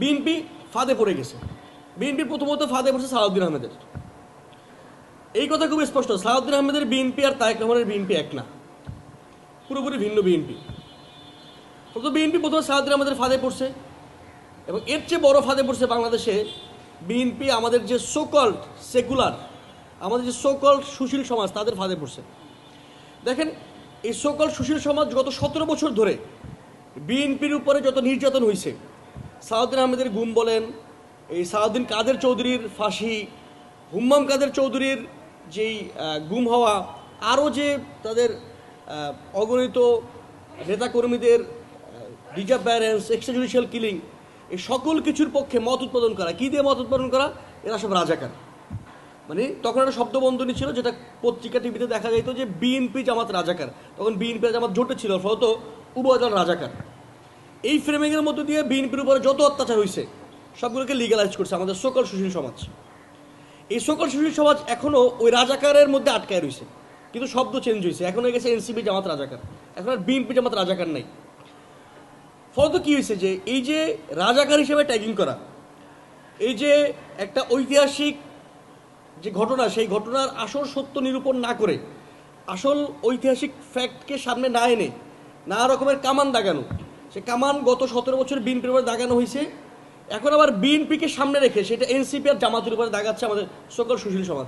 BNP ফাঁদে পড়ে গেছে। বিএনপি প্রথমত ফাঁদে পড়ছে সালাউদ্দিন আহমেদের। এই কথা খুব স্পষ্ট, সালাউদ্দিন আহমেদের বিএনপি আর তারেক রহমানের বিএনপি এক না, পুরোপুরি ভিন্ন বিএনপি। তো বিএনপি প্রথমে সালাউদ্দিন আহমেদের ফাঁদে পড়ছে, এবং এর চেয়ে বড় ফাঁদে পড়ছে বাংলাদেশে বিএনপি আমাদের যে সোকল্ড সেকুলার, আমাদের যে সোকল্ড সুশীল সমাজ, তাদের ফাঁদে পড়ছে। দেখেন, এই সোকল্ড সুশীল সমাজ গত 17 বছর ধরে বিএনপির উপরে যত নির্যাতন হয়েছে, সালাউদ্দিন আহমেদের গুম বলেন, এই সালাউদ্দিন কাদের চৌধুরীর ফাঁসি, হুম্মাম কাদের চৌধুরীর যেই গুম হওয়া, আরও যে তাদের অগণিত নেতাকর্মীদের ডিসঅ্যাপিয়ারেন্স, এক্সট্রাজুডিশিয়াল কিলিং, এই সকল কিছুর পক্ষে মত উৎপাদন করা। কী দিয়ে মত উৎপাদন করা? এরা সব রাজাকার। মানে তখন একটা শব্দবন্ধনী ছিল, যেটা পত্রিকা টিভিতে দেখা যেত যে বিএনপি জামাত রাজাকার। তখন বিএনপি জামাত জোটে ছিল, ফলত উভয় দল রাজাকার। এই ফ্রেমিংয়ের মধ্য দিয়ে বিএনপির উপরে যত অত্যাচার হয়েছে সবগুলোকে লিগালাইজ করছে আমাদের সকল সুশীল সমাজ। এই সকল সুশীল সমাজ এখনও ওই রাজাকারের মধ্যে আটকায় রয়েছে, কিন্তু শব্দ চেঞ্জ হয়েছে। এখন হয়ে গেছে এনসিপি জামাত রাজাকার, এখন আর বিএনপি জামাত রাজাকার নাই। ফলত কী হয়েছে যে এই যে রাজাকার হিসেবে ট্যাগিং করা, এই যে একটা ঐতিহাসিক যে ঘটনা, সেই ঘটনার আসল সত্য নিরূপণ না করে, আসল ঐতিহাসিক ফ্যাক্টকে সামনে না এনে নানা রকমের কামান দাগানো, সে কামান গত 17 বছর বিএনপির উপরে দাগানো হয়েছে। এখন আবার বিএনপিকে সামনে রেখে সেটা এনসিপি আর জামাতের উপরে দাগাচ্ছে আমাদের সকল সুশীল সমাজ।